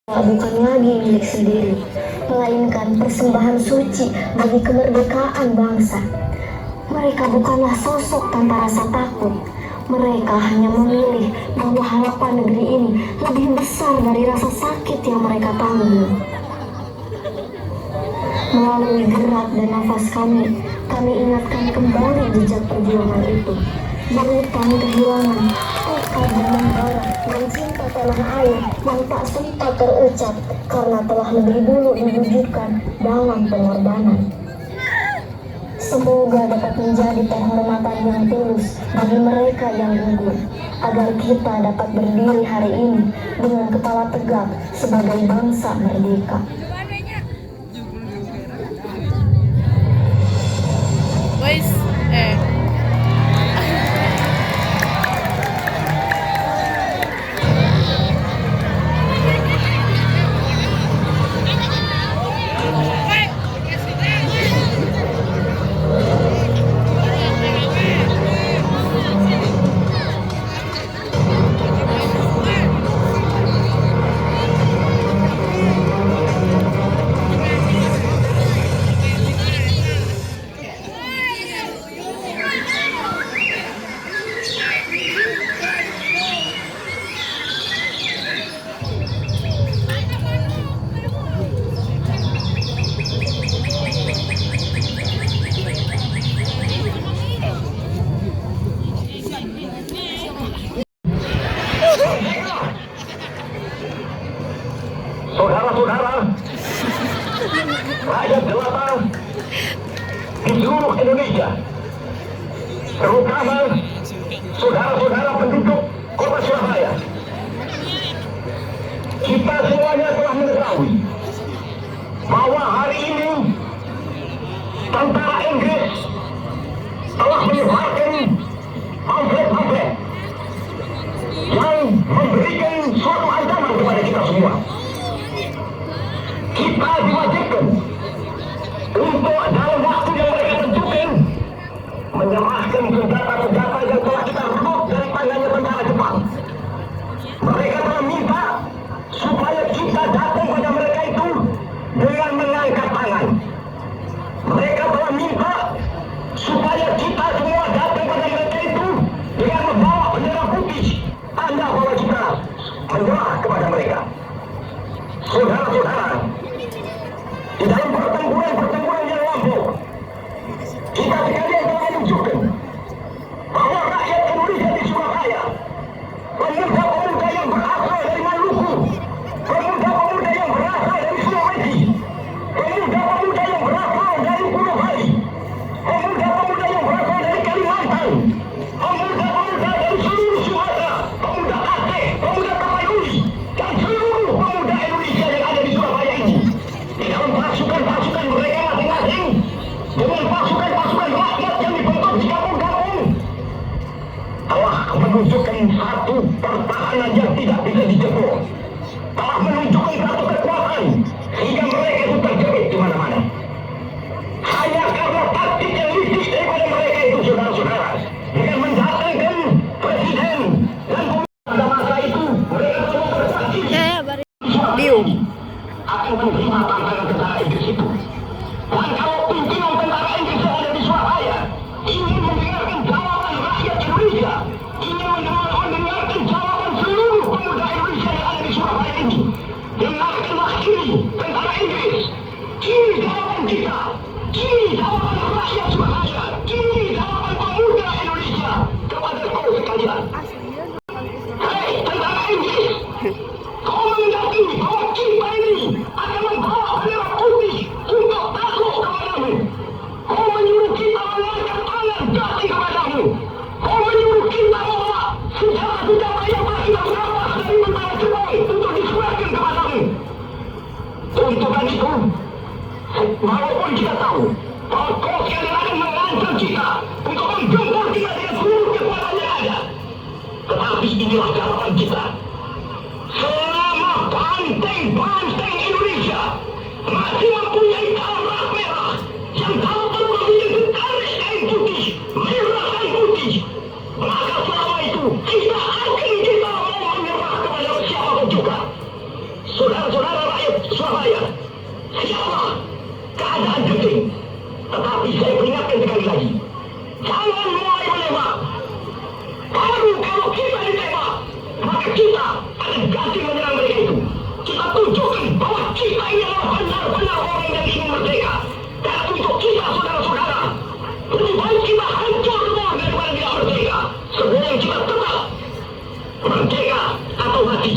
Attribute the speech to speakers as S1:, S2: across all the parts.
S1: bukan lagi milik sendiri, melainkan persembahan suci bagi kemerdekaan bangsa. Mereka bukanlah sosok tanpa rasa takut. Mereka hanya memilih bahwa harapan negeri ini lebih besar dari rasa sakit yang mereka tanggung. Melalui gerak dan nafas kami ingatkan kembali jejak perjuangan itu. Berutang kehilangan, tekad dan membara, dan cinta tanah air yang tak sempat terucap karena telah lebih dulu diwujudkan dalam pengorbanan. Semoga dapat menjadi penghormatan yang tulus bagi mereka yang gugur, agar kita dapat berdiri hari ini dengan kepala tegak sebagai bangsa merdeka.
S2: Guys,
S3: saudara-saudara, rakyat jelata di seluruh Indonesia, terutama saudara-saudara penduduk Kota Surabaya, kita semuanya telah mengetahui bahwa hari ini tentara Inggris telah menyebarkan pamflet-pamflet yang memberikan suatu ancaman kepada kita semua. Kita diwajibkan untuk dalam waktu yang mereka tentukan menyerahkan senjata-senjata yang telah kita rebut dari tangannya tentara Jepang. Mereka telah minta supaya kita datang pada mereka itu dengan mengangkat tangan. Mereka telah minta supaya kita semua datang pada mereka itu dengan membawa bendera putih, tanda bahwa kita menyerah kepada mereka. Saudara-saudara, di dalam pertempuran yang lampau, kita sekalian telah menunjukkan bahwa rakyat Indonesia di Surabaya, pemuda-pemuda yang berasal dari Maluku, pemuda-pemuda yang berasal dari Sulawesi, pemuda-pemuda yang berasal dari Pulau Bali, pemuda-pemuda yang berasal dari Kalimantan, pemuda-pemuda dari seluruh Sumatera, pemuda Aceh, pemuda Tapanuli, dan seluruh pemuda Indonesia yang ada di Surabaya ini, di dalam pasukan-pasukan mereka masing-masing, dengan pasukan-pasukan rakyat yang dibentuk di kampung-kampung, telah menunjukkan satu pertahanan yang tidak bisa dijebol, telah menunjukkan satu kekuatan sehingga mereka itu terjepit di mana-mana. Hanya karena taktik yang licik daripada mereka itu, saudara-saudara, dengan mendatangkan presiden dan pada masa itu mereka telah bersaksi akan menerima tantangan tentara Inggris itu. Dan kalau pimpinan tentara Inggris yang ada di Surabaya ingin mendengarkan jawaban rakyat Indonesia, ingin mendengarkan jawaban seluruh pemuda Indonesia yang ada di Surabaya ini, dengarkanlah ini tentara Inggris. Ini jawaban kita, ini jawaban rakyat Surabaya, ini jawaban pemuda Indonesia kepada kau sekalian. Hei tentara Inggris, kau mengerti bahwa kita ini akan membawa bendera putih untuk takut kepadamu. Kau menyuruh kita mengangkat tangan kaki kepadamu. Kau menyuruh kita membawa senjata-senjata yang telah kita rampas dari tentara Jepang untuk diserahkan kepadamu. Untukkan itu, walaupun kita tahu bahwa kau sekali akan mengancam kita untuk menggempur kita dengan seluruh kekuatan yang ada, tetapi inilah jawaban kita. Selama banteng-banteng Indonesia masih mempunyai darah merah yang tahu menjadi garis kain putih, merah dan putih, maka selama itu kita mau menyerah kepada siapapun juga. Saudara saudara-saudara rakyat Surabaya, siaplah keadaan genting. Tetapi saya peringatkan sekali lagi, jangan mulai menembak. Baru kalau kita ditembak, maka kita akan ganti menyerang mereka itu. Kita tunjukkan bahwa kita ini adalah benar-benar orang yang ingin merdeka. Dan untuk kita, saudara-saudara, lebih baik kita hancur semua daripada tidak merdeka. Semua yang kita tetap merdeka atau mati.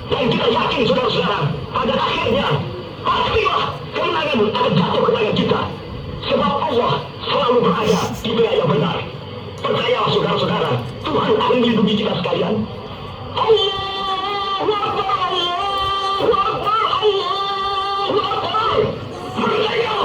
S3: Dan kita yakin, saudara-saudara, pada akhirnya pastilah kemenangan akan jatuh ke tangan kita. Sebab Allah selalu berada di pihak yang benar. Percayalah, saudara-saudara, Tuhan akan melindungi kita sekalian. Allahu Akbar, Allahu Akbar, Allahu Akbar. Merdeka!